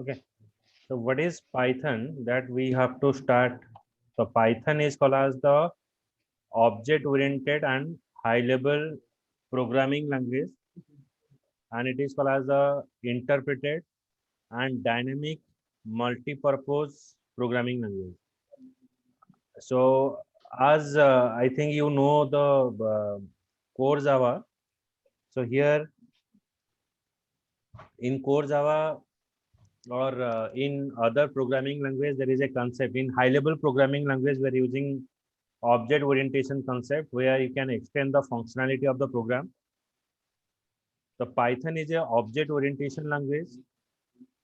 Okay. So what is Python? That we have to start. So Python is called as the object-oriented and high-level programming language, and it is called as the interpreted and dynamic multi-purpose programming language. So as I think you know the core Java. So here in core Java or in other programming language, there is a concept. In high-level programming language, we are using object orientation concept where you can extend the functionality of the program. The Python is a object orientation language.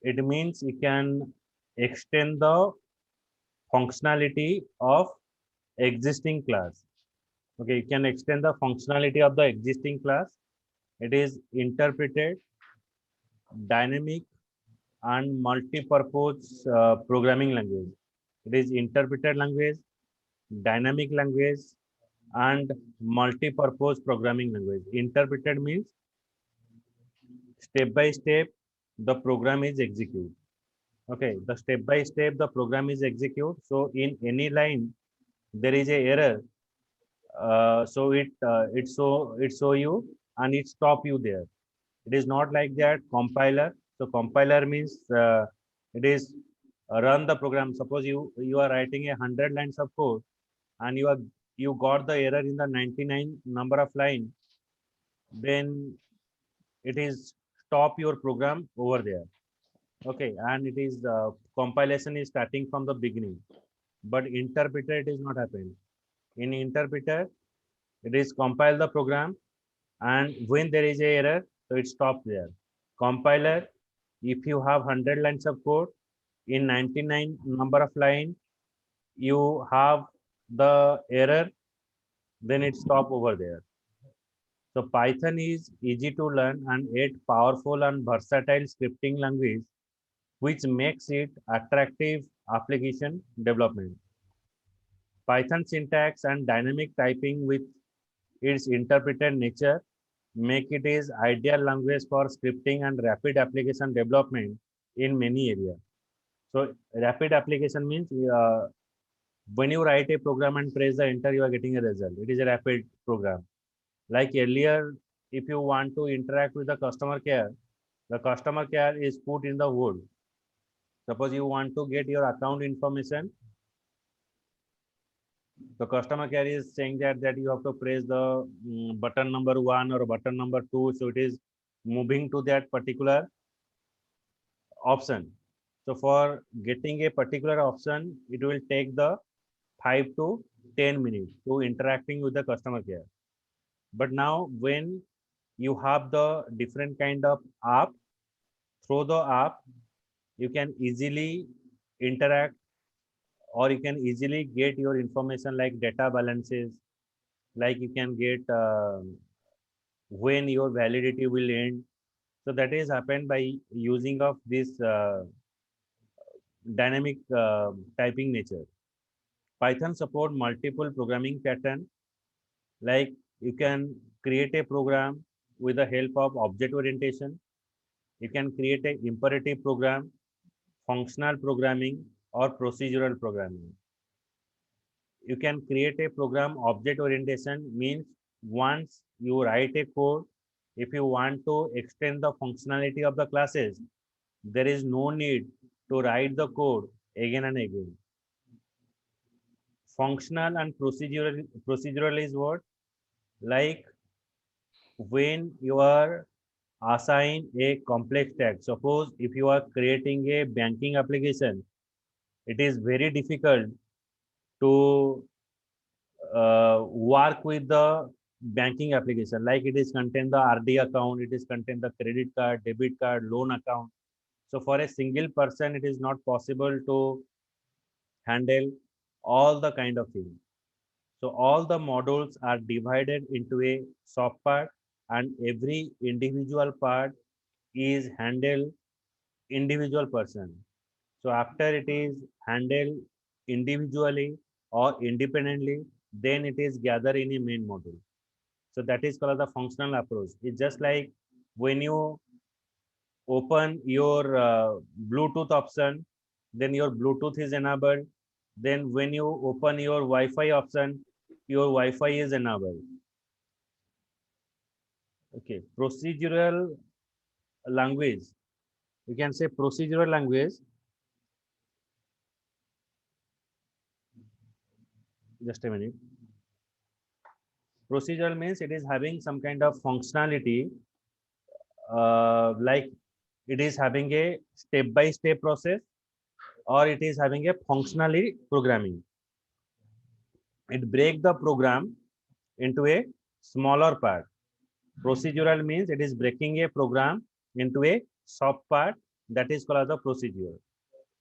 It means you can extend the functionality of existing class. Okay, you can extend the functionality of the existing class. It is interpreted, dynamic, and multi-purpose programming language. It is interpreted language, dynamic language, and multi-purpose programming language. Interpreted means step by step the program is executed. Okay, the step by step the program is executed. So in any line there is a error, so it show you and it stop you there. It is not like that compiler. So compiler means it is run the program. Suppose you are writing 100 lines of code and you got the error in the 99 number of line, then it is stop your program over there. Okay, and it is compilation is starting from the beginning, but interpreter it is not happening. In interpreter it is compile the program, and when there is a error, so it stops there. Compiler, if you have 100 lines of code, in 99 number of line you have the error, then it stop over there. So Python is easy to learn and yet powerful and versatile scripting language, which makes it attractive application development. Python syntax and dynamic typing with its interpreted nature make it is ideal language for scripting and rapid application development in many areas. So rapid application means when you write a program and press the enter, you are getting a result. It is a rapid program. Like earlier, if you want to interact with the customer care is put in the wood. Suppose you want to get your account information, the customer care is saying that you have to press the button number 1 or button number 2, so it is moving to that particular option. So for getting a particular option, it will take the 5 to 10 minutes to interacting with the customer care. But now when you have the different kind of app, through the app you can easily interact, or you can easily get your information like data balances, like you can get when your validity will end. So that is happened by using of this dynamic typing nature. Python support multiple programming pattern, like you can create a program with the help of object orientation. You can create a imperative program, functional programming, or procedural programming. You can create a program object orientation means once you write a code, if you want to extend the functionality of the classes, there is no need to write the code again and again. Functional and procedural is what? Like when you are assign a complex task. Suppose if you are creating a banking application, it is very difficult to work with the banking application. Like it is contain the RD account, it is contain the credit card, debit card, loan account. So for a single person, it is not possible to handle all the kind of things. So all the modules are divided into a sub part, and every individual part is handled individual person. So after it is handled individually or independently, then it is gathered in a main module. So that is called the functional approach. It's just like when you open your Bluetooth option, then your Bluetooth is enabled. Then when you open your Wi-Fi option, your Wi-Fi is enabled. Okay, procedural language. You can say procedural language. Just a minute. Procedural means it is having some kind of functionality, like it is having a step-by-step process, or it is having a functionally programming. It break the program into a smaller part. Procedural means it is breaking a program into a sub part, that is called as a procedure.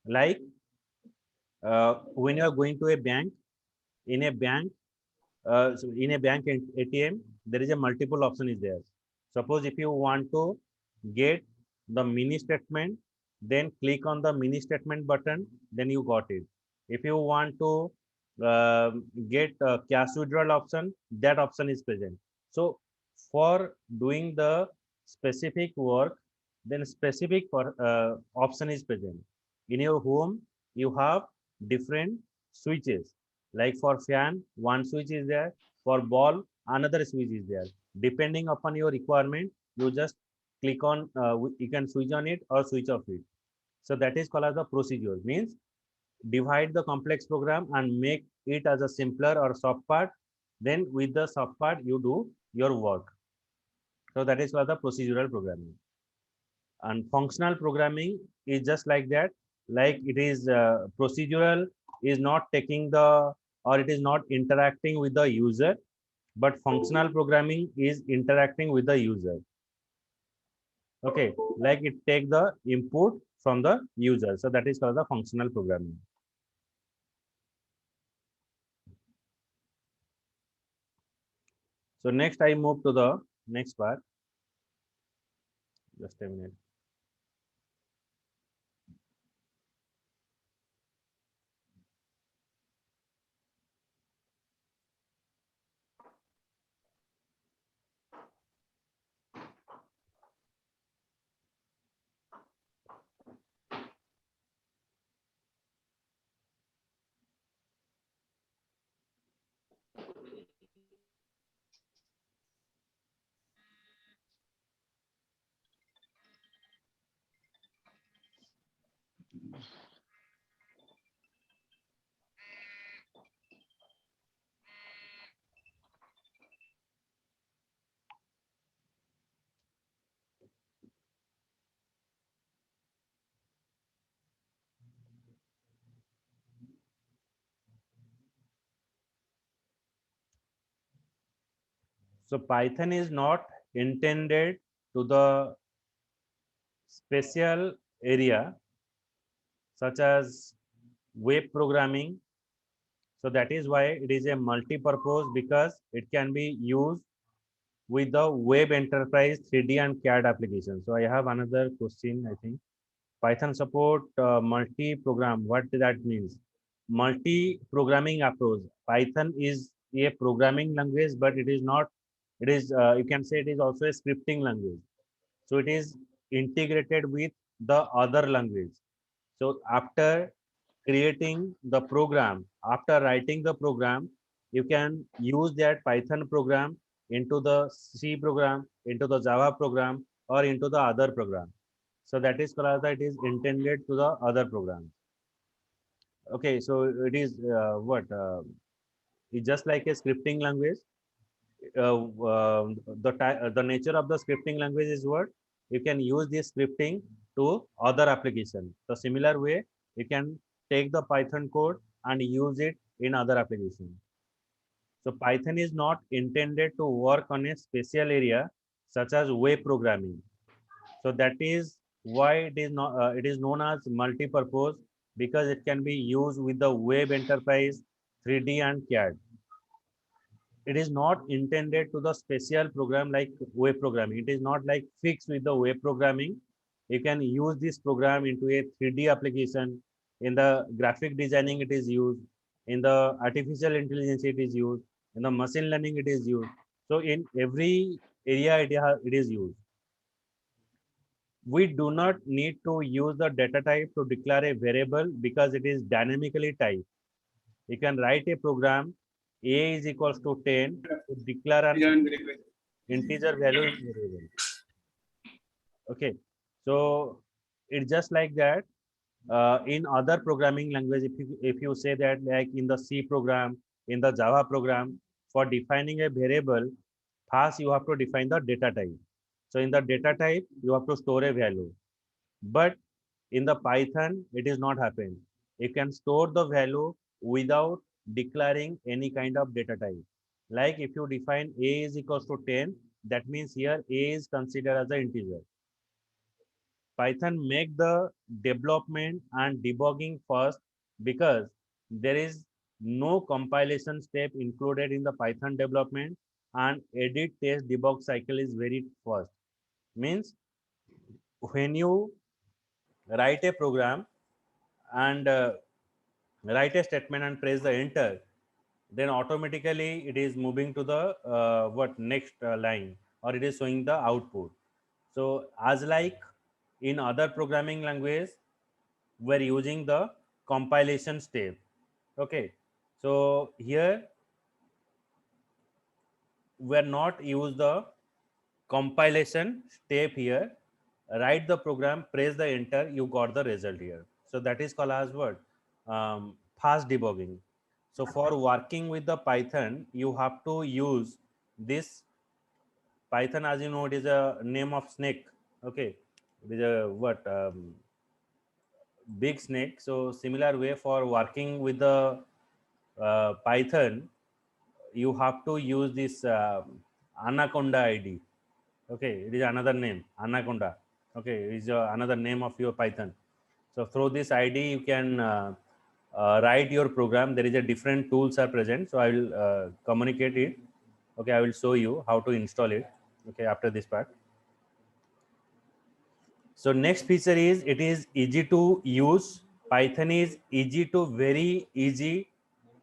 Like when you are going to a bank, in a bank, so in a bank ATM, there is a multiple option is there. Suppose if you want to get the mini statement, then click on the mini statement button, then you got it. If you want to get cash withdrawal option, that option is present. So for doing the specific work, then specific for option is present. In your home, you have different switches. Like for fan, one switch is there. For ball, another switch is there. Depending upon your requirement, you just click on, you can switch on it or switch off it. So that is called as the procedure. Means divide the complex program and make it as a simpler or soft part. Then with the soft part, you do your work. So that is called the procedural programming. And functional programming is just like that. Like it is procedural, is not taking the, or it is not interacting with the user, but functional programming is interacting with the user. Okay, like it take the input from the user. So that is called the functional programming. So next I move to the next part. Just a minute. So Python is not intended to the special area such as web programming. So that is why it is a multi-purpose, because it can be used with the web enterprise 3D and CAD application. So I have another question, I think. Python support multi-program. What that means? Multi-programming approach. Python is a programming language, but it is not, it is, you can say it is also a scripting language. So it is integrated with the other language. So after creating the program, after writing the program, you can use that Python program into the C program, into the Java program, or into the other program. So that is called that it is intended to the other program. Okay, so it is what? It's just like a scripting language. The nature of the scripting language is what? You can use this scripting to other application. The similar way, you can take the Python code and use it in other application. So Python is not intended to work on a special area such as web programming. So that is why it is not, it is known as multi-purpose, because it can be used with the web enterprise 3D and CAD. It is not intended to the special program like web programming. It is not like fixed with the web programming. You can use this program into a 3D application. In the graphic designing, it is used. In the artificial intelligence, it is used. In the machine learning, it is used. So in every area, it is used. We do not need to use the data type to declare a variable because it is dynamically typed. You can write a program a is equals to 10 to declare an integer value in variable. Okay, so it's just like that. In other programming language, if you say that, like in the C program, in the Java program, for defining a variable, first you have to define the data type. So in the data type, you have to store a value. But in the Python, it is not happen. You can store the value without declaring any kind of data type. Like if you define a is equals to 10, that means here a is considered as an integer. Python make the development and debugging first because there is no compilation step included in the Python development, and edit test debug cycle is very fast. Means when you write a program and write a statement and press the enter, then automatically it is moving to the what next line, or it is showing the output. So as like in other programming language, we're using the compilation step. Okay, so here we're not use the compilation step here. Write the program, press the enter, you got the result here. So that is called as what, fast debugging. So for working with the Python, you have to use this Python. As you know, it is a name of snake. Okay, it is a what, big snake. So similar way for working with the Python, you have to use this Anaconda ID. Okay, it is another name, Anaconda. Okay, it is another name of your Python. So through this ID, you can write your program. There is a different tools are present. So I will communicate it. Okay, I will show you how to install it. Okay, after this part. So next feature is, it is easy to use. Python is easy to very easy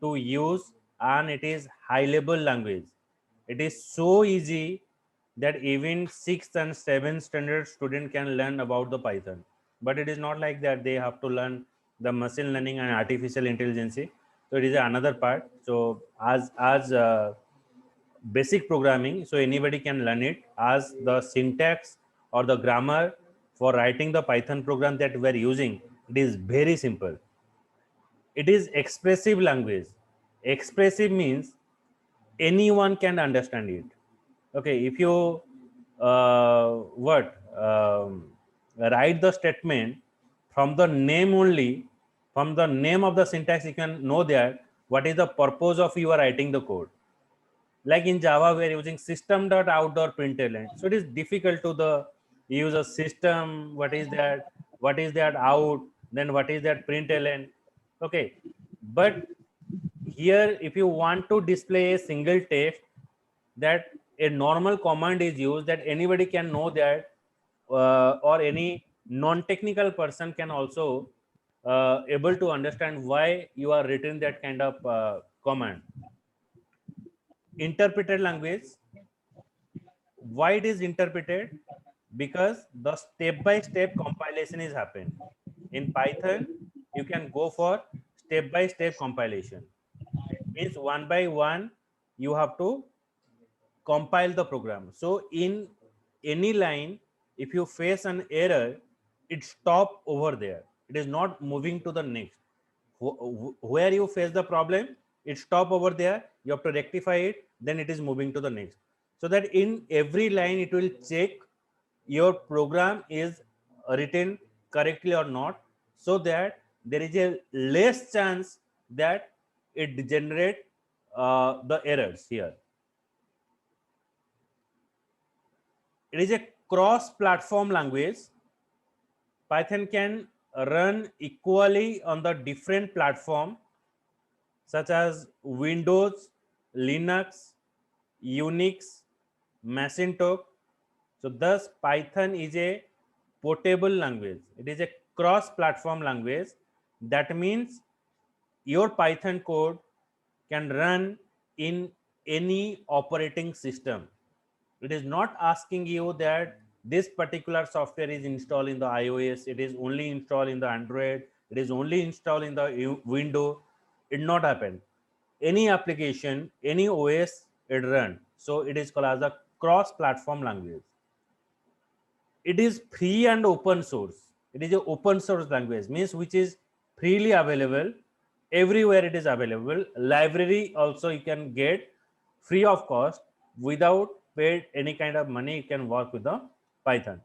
to use, and it is high level language. It is so easy that even 6th and 7th standard student can learn about the Python. But it is not like that. They have to learn the machine learning and artificial intelligence. So it is another part. So as basic programming, so anybody can learn it. As the syntax or the grammar for writing the Python program that we are using, it is very simple. It is expressive language. Expressive means anyone can understand it. Okay, if you what write the statement from the name only, from the name of the syntax, you can know that what is the purpose of you are writing the code. Like in Java, we are using system.out.println. So it is difficult to the user system. What is that? What is that out? Then what is that println? Okay, but here if you want to display a single text, that a normal command is used, that anybody can know that, or any non-technical person can also able to understand why you are written that kind of command. Interpreted language. Why it is interpreted? Because the step by step compilation is happening. In Python, you can go for step by step compilation. Means one by one you have to compile the program. So in any line, if you face an error, it stop over there. It is not moving to the next. Where you face the problem, it stop over there. You have to rectify it. Then it is moving to the next. So that in every line, it will check your program is written correctly or not, so that there is a less chance that it generate the errors here. It is a cross-platform language. Python can run equally on the different platform such as Windows, Linux, Unix, Macintosh. So thus Python is a portable language. It is a cross-platform language. That means your Python code can run in any operating system. It is not asking you that this particular software is installed in the iOS, it is only installed in the Android, it is only installed in the window. It not happen. Any application, any OS it run. So it is called as a cross platform language. It is free and open source. It is a open source language, means which is freely available everywhere. It is available. Library also you can get free of cost without paid any kind of money. You can work with the Python.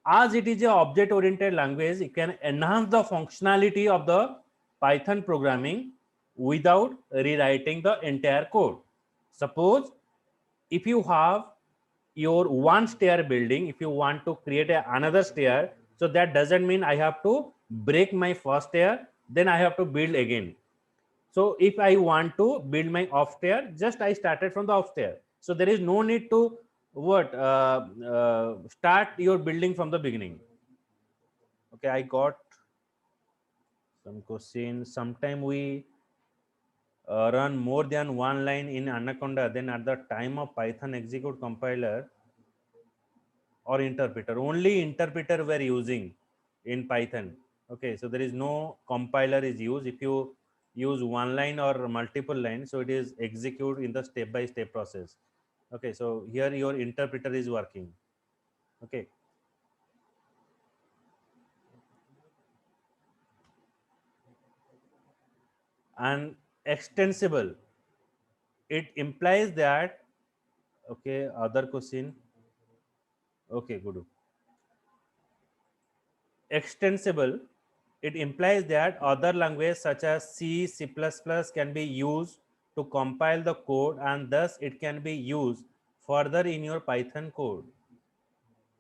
As it is a object oriented language, it can enhance the functionality of the Python programming without rewriting the entire code. Suppose if you have your one stair building, if you want to create another stair, so that doesn't mean I have to break my first stair, then I have to build again. So if I want to build my off stair, just I started from the off stair. So there is no need to start your building from the beginning. Okay, I got some question. Sometime we run more than one line in Anaconda, then at the time of Python execute compiler or interpreter. Only interpreter we're using in Python. Okay, so there is no compiler is used. If you use one line or multiple lines, so it is execute in the step by step process. Okay, so here your interpreter is working. Okay, and extensible, it implies that, okay, other question. Okay, good. Extensible, it implies that other languages such as C, C++ can be used to compile the code, and thus it can be used further in your Python code.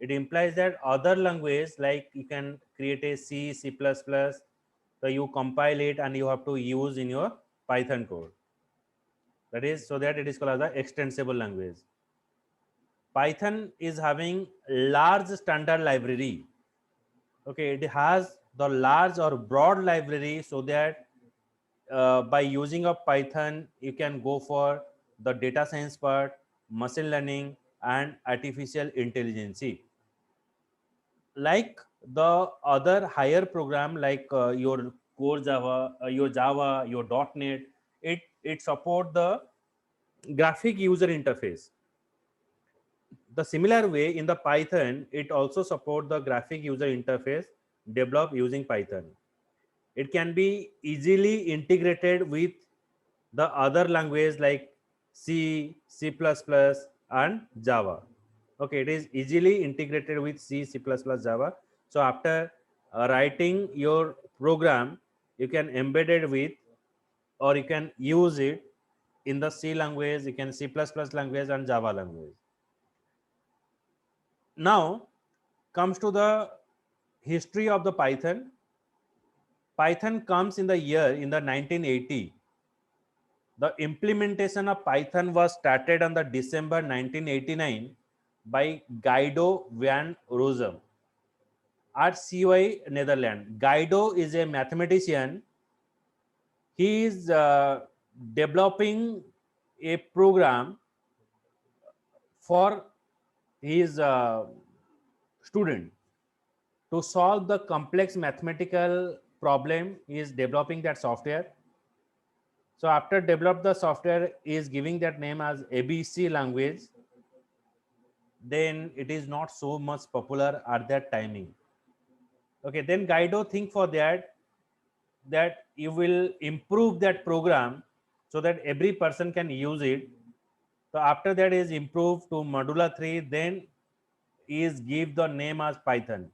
It implies that other languages, like you can create a C, C++, so you compile it and you have to use in your Python code. That is so that it is called as an extensible language. Python is having large standard library. Okay, it has the large or broad library, so that by using of Python you can go for the data science part, machine learning and artificial intelligence. Like the other higher program, like your core Java, your .NET, it support the graphic user interface. The similar way in the Python, it also support the graphic user interface developed using Python. It can be easily integrated with the other language like C, C++ and Java. Okay, it is easily integrated with C, C++, Java. So after writing your program, you can embed it with, or you can use it in the C language, you can C++ language and Java language. Now comes to the history of the Python. Python comes in the year in the 1980. The implementation of Python was started on the December 1989 by Guido van Rossum at CY Netherlands. Guido is a mathematician. He is developing a program for his student to solve the complex mathematical problem. He is developing that software. So after develop the software, he is giving that name as ABC language. Then it is not so much popular at that timing. Okay, then Guido think for that you will improve that program so that every person can use it. So after that is improved to Modula 3, then is give the name as Python.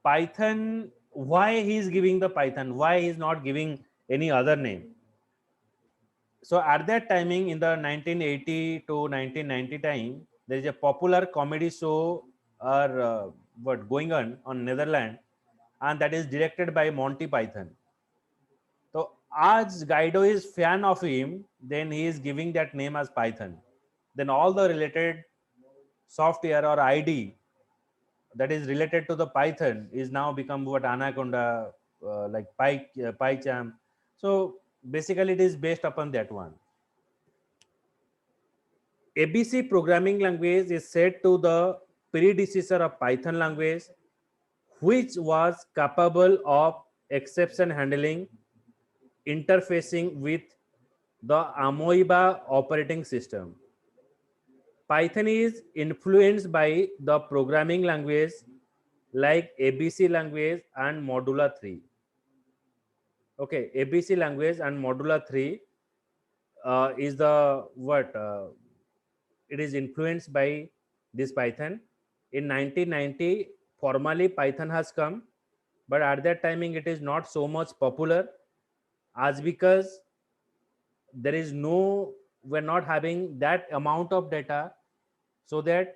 Python, why he is giving the Python? Why he is not giving any other name? So at that timing in the 1980 to 1990 time, there is a popular comedy show or what going on Netherlands, and that is directed by Monty Python. So as Guido is fan of him, then he is giving that name as Python. Then all the related software or ID that is related to the Python is now become what Anaconda, like PyCharm. So basically, it is based upon that one. ABC programming language is said to the predecessor of Python language, which was capable of exception handling, interfacing with the Amoeba operating system. Python is influenced by the programming language like ABC language and Modula 3. Okay, ABC language and Modula 3 is the what? It is influenced by this Python. In 1990, formally Python has come, but at that timing it is not so much popular as because there is no, we're not having that amount of data, so that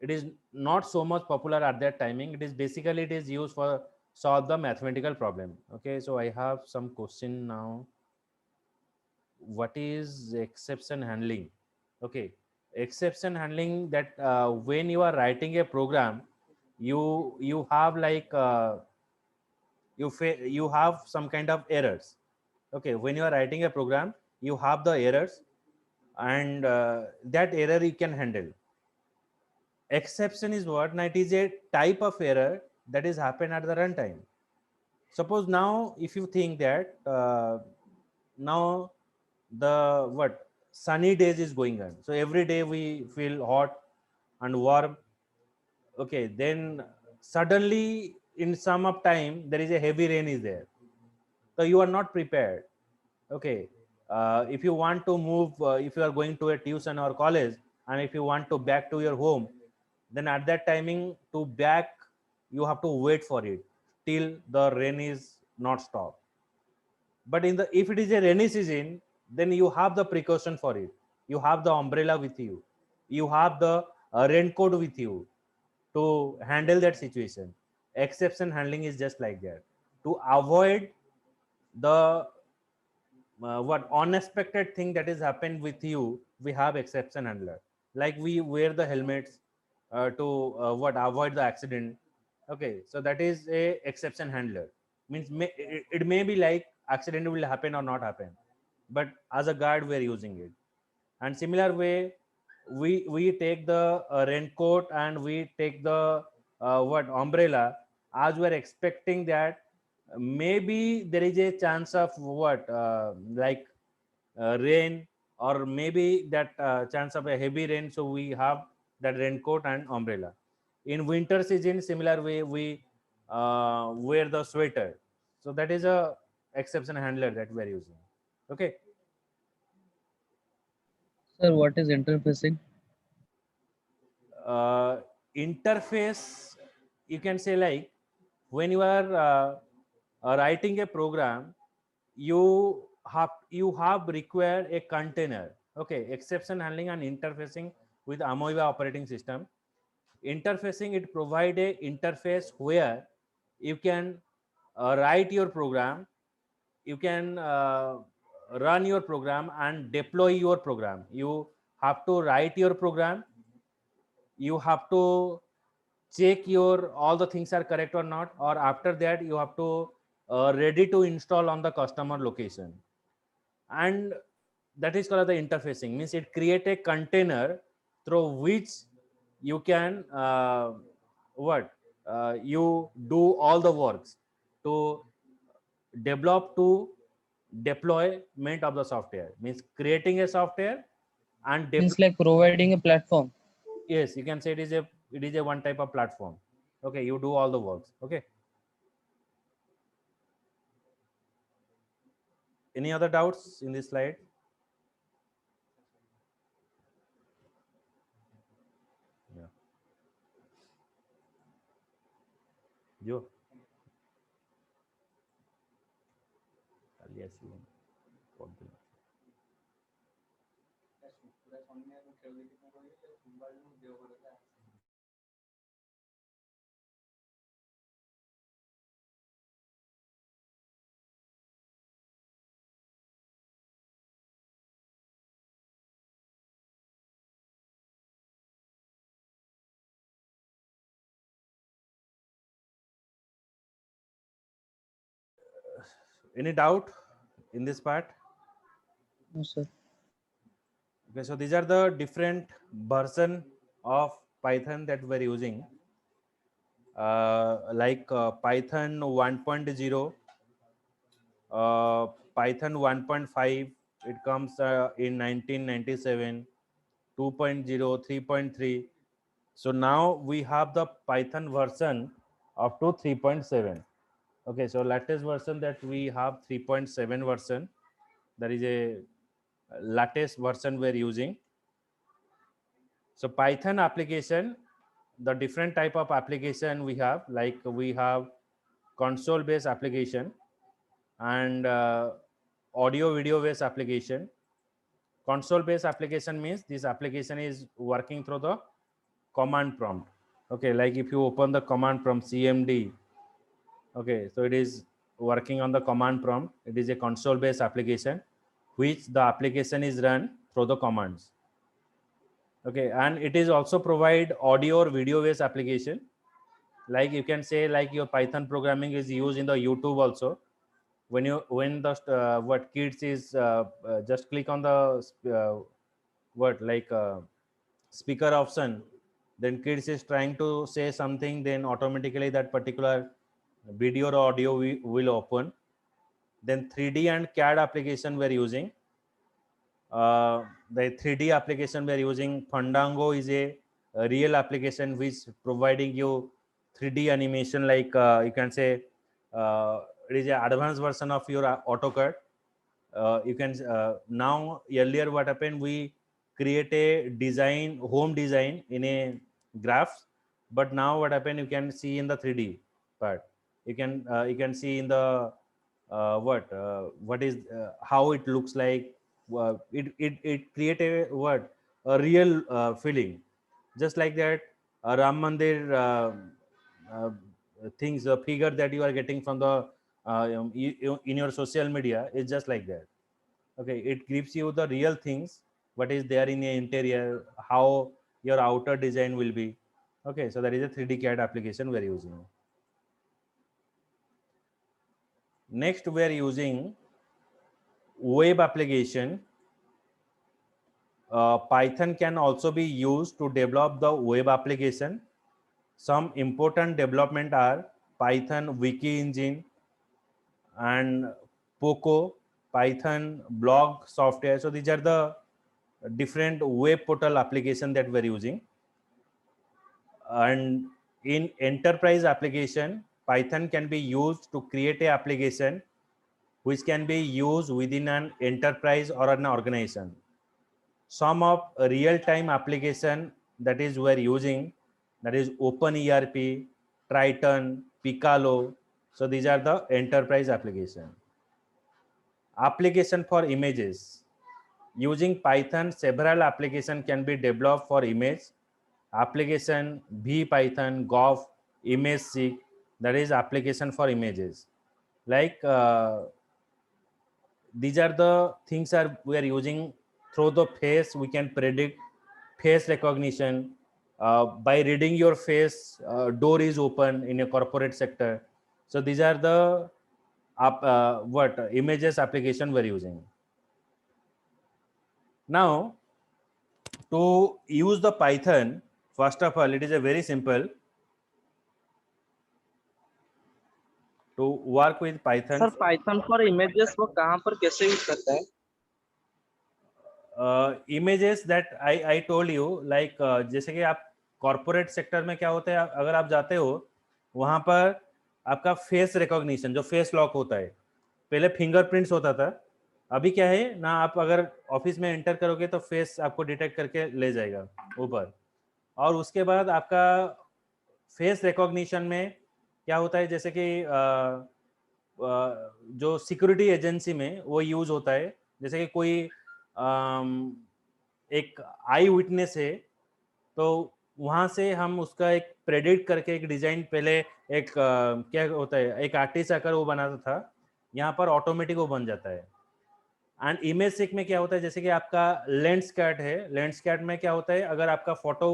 it is not so much popular at that timing. It is basically, it is used for solve the mathematical problem. Okay, so I have some question now. What is exception handling? Okay, exception handling, that when you are writing a program, you have like you have some kind of errors. Okay, when you are writing a program, you have the errors, and that error you can handle. Exception is what? Now it is a type of error that is happen at the runtime. Suppose now if you think that now the what, sunny days is going on, so every day we feel hot and warm. Okay, then suddenly in some of time there is a heavy rain is there, so you are not prepared. Okay, if you want to move, if you are going to a tuition or college, and if you want to back to your home, then at that timing to back, you have to wait for it till the rain is not stopped. But in the, if it is a rainy season, then you have the precaution for it. You have the umbrella with you, you have the raincoat with you to handle that situation. Exception handling is just like that, to avoid the what unexpected thing that is happened with you. We have exception handler, like we wear the helmets to what, avoid the accident. Okay, so that is a exception handler. Means it may be like accident will happen or not happen, but as a guard we are using it. And similar way, we take the raincoat and we take the what, umbrella, as we are expecting that maybe there is a chance of what, like rain, or maybe that chance of a heavy rain, so we have that raincoat and umbrella. In winter season, similar way, we wear the sweater. So that is a exception handler that we are using. Okay. Sir, what is interfacing? uh, Interface, you can say like, when you are writing a program, you have required a container. Okay, exception handling and interfacing with Amoeba operating system. Interfacing, it provide a interface where you can write your program, you can run your program and deploy your program. You have to write your program, you have to check your all the things are correct or not, or after that you have to ready to install on the customer location. And that is called the interfacing. Means it create a container through which you can what, you do all the works to develop to deployment of the software. Means creating a software and Means like providing a platform. yes, you can say it is a one type of platform. Okay, you do all the works. Okay, any other doubts in this slide? Yeah, yo, yes, any doubt in this part? No, sir. Okay, so these are the different version of Python that we're using, like Python 1.0, Python 1.5. It comes in 1997, 2.0, 3.3. So now we have the Python version up to 3.7. Okay, so latest version that we have 3.7 version. That is a latest version we're using. So Python application, the different type of application we have, like we have console based application and audio video based application. Console based application means this application is working through the command prompt. Okay, like if you open the command from cmd, okay, so it is working on the command prompt. It is a console based application which the application is run through the commands. Okay, and it is also provide audio or video based application, like you can say like your Python programming is used in the YouTube also. When the what kids is just click on the what like speaker option, then kids is trying to say something, then automatically that particular video or audio will open. Then 3D and CAD application we're using. The 3D application we are using, Fandango is a real application which providing you 3D animation, like you can say it is an advanced version of your AutoCAD. You can now, earlier what happened, we create a design, home design in a graphs, but now what happened, you can see in the 3D part. You can see in the what is how it looks like. It create a what, a real feeling, just like that Ram Mandir uh, things, the figure that you are getting from the in your social media is just like that. Okay, it gives you the real things, what is there in the interior, how your outer design will be. Okay, so that is a 3D CAD application we are using. Next we are using web application. Python can also be used to develop the web application. Some important development are Python Wiki Engine and Poco, Python blog software. So these are the different web portal application that we're using. And in enterprise application, Python can be used to create a application which can be used within an enterprise or an organization. Some of real-time application that is we're using, that is OpenERP, Triton, Picalo. So these are the enterprise application. Application for images. Using Python, several application can be developed for image. Application VPython, Gov, ImageSeek, that is application for images. Like these are the things are we are using. Through the face we can predict face recognition. By reading your face, door is open in a corporate sector. So these are the what images application we're using. Now to use the Python, first of all it is a very simple to work with Python. Sir Python for images वो कहाँ पर कैसे use करता है? Images that I told you, like जैसे कि आप corporate sector में क्या होता है, अगर आप जाते हो वहां पर आपका फेस रिकॉग्निशन, जो फेस लॉक होता है, पहले फिंगरप्रिंट्स होता था, अभी क्या है ना, आप अगर ऑफिस में एंटर करोगे तो फेस आपको डिटेक्ट करके ले जाएगा ऊपर। और उसके बाद आपका फेस रिकॉग्निशन में क्या होता है, जैसे कि जो सिक्योरिटी एजेंसी में वो यूज होता है, जैसे कि कोई एक आई विटनेस है, तो वहां से हम उसका एक प्रेडिक्ट करके एक डिजाइन, पहले एक क्या होता है, एक आर्टिस्ट आकर वो बनाता था, यहाँ पर ऑटोमेटिक वो बन जाता है। एंड इमेज सिक में क्या होता है, जैसे कि आपका लेंसकैट है, लेंसकैट में क्या होता है, अगर आपका फोटो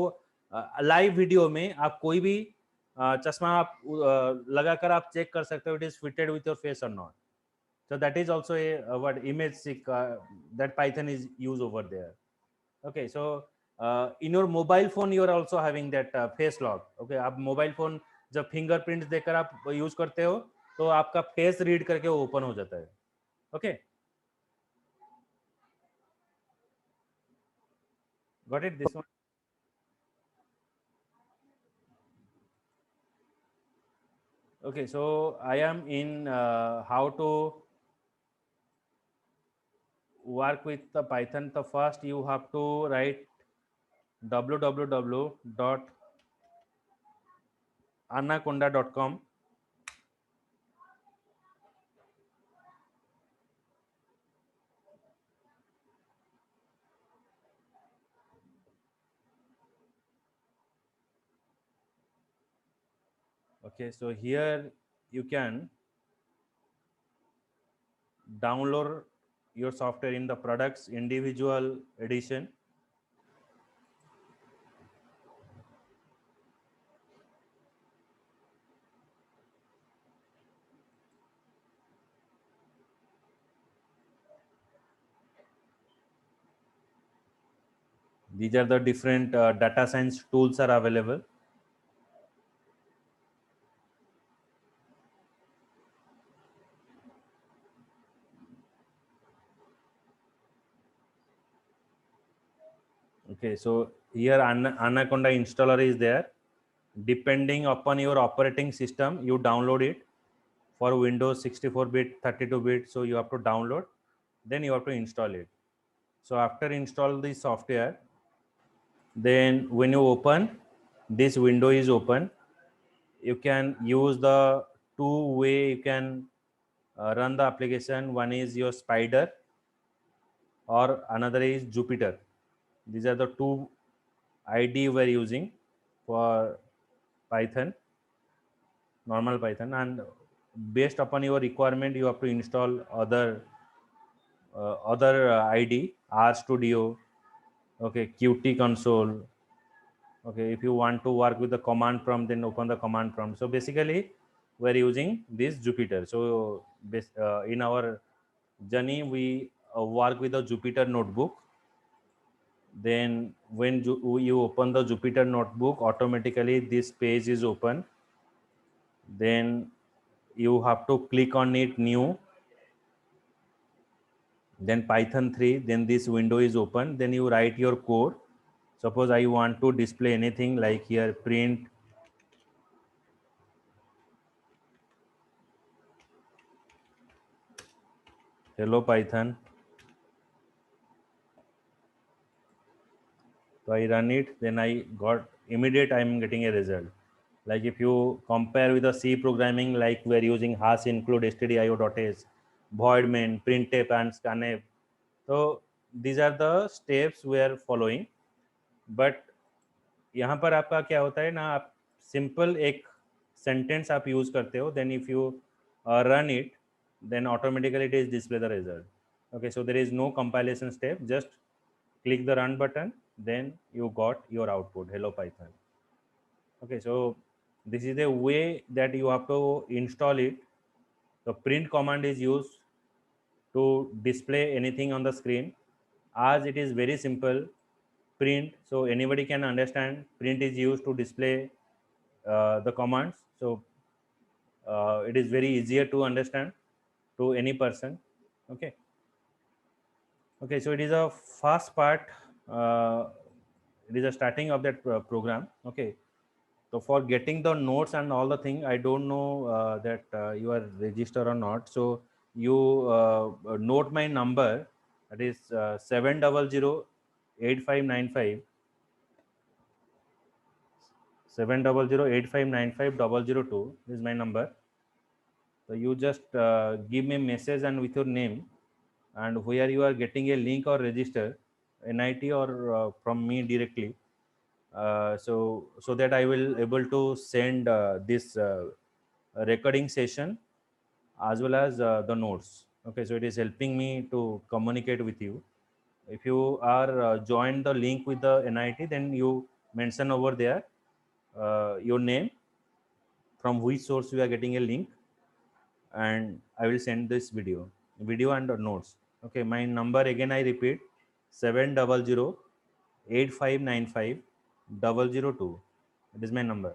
लाइव वीडियो में आप कोई भी चश्मा आप लगाकर आप चेक कर सकते हो, it is fitted with your face और not. So that is also a what image seek that Python is used over there. Okay, so in your mobile phone you are also having that face lock. Okay, आप mobile phone जब fingerprint देकर आप use करते हो तो आपका face read करके वो ओपन हो जाता है. Okay, got it, this one. Okay, so I am in how to work with the Python. The first you have to write www.anaconda.com. Okay, so here you can download your software in the products individual edition. These are the different data science tools are available. Okay, so here Anaconda installer is there. Depending upon your operating system, you download it. For Windows 64-bit, 32-bit, so you have to download, then you have to install it. So after install the software, then when you open, this window is open. You can use the two way you can run the application. One is your Spider or another is Jupyter. These are the two IDE we're using for Python, normal Python, and based upon your requirement, you have to install other ID, RStudio, okay, Qt console. Okay, if you want to work with the command prompt, then open the command prompt. So basically, we're using this Jupyter. So in our journey, we work with the Jupyter notebook. Then when you open the Jupyter notebook, automatically this page is open. Then you have to click on it, new, then Python 3, then this window is open. Then you write your code. Suppose I want to display anything like here print hello Python. So I run it, then I got immediate I'm getting a result. Like if you compare with the C programming, like we're using hash include stdio.h, void main, printf and scanf. So these are the steps we are following. But यहाँ पर आपका क्या होता है ना, आप simple एक sentence आप यूज करते हो, then if you run it, then automatically it is display the result. Okay, so there is no compilation step, just click the run button, then you got your output hello Python. Okay, so this is the way that you have to install it. The print command is used to display anything on the screen, as it is very simple. Print, so anybody can understand, print is used to display the commands. So it is very easier to understand to any person. Okay, okay, so it is a fast part. It is a starting of that program. Okay, so for getting the notes and all the thing, I don't know that you are registered or not. So you note my number, that is 700 8595 700 8595 002 is my number. So you just give me a message and with your name and where you are getting a link or register, NIT or from me directly. So that I will able to send this recording session as well as the notes. Okay, so it is helping me to communicate with you. If you are joined the link with the NIT, then you mention over there your name, from which source you are getting a link, and I will send this video and notes. Okay, my number again I repeat, 700 8595 002. It is my number.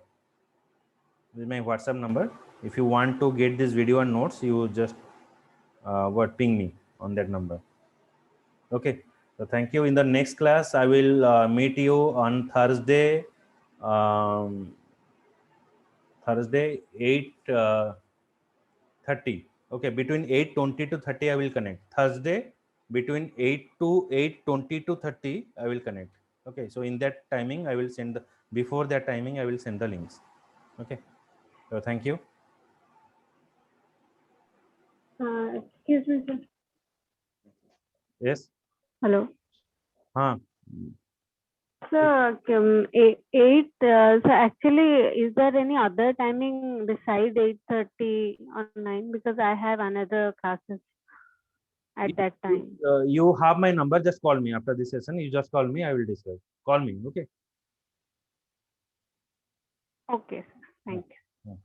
This is my WhatsApp number. If you want to get this video and notes, you just ping me on that number. Okay. So thank you. In the next class, I will meet you on Thursday. Thursday 8:30. Okay, between 8:20 to 30, I will connect. Thursday between 8:20 to 30, I will connect. Okay, so in that timing, I will send the, before that timing, I will send the links. Okay, so thank you. Excuse me, sir. Yes. Hello. Huh. So, so actually, is there any other timing besides 8:30 or 9? Because I have another classes at that time. You have my number. Just call me after this session. You just call me. I will discuss. Call me. Okay. Okay, sir. Thank you. Yeah.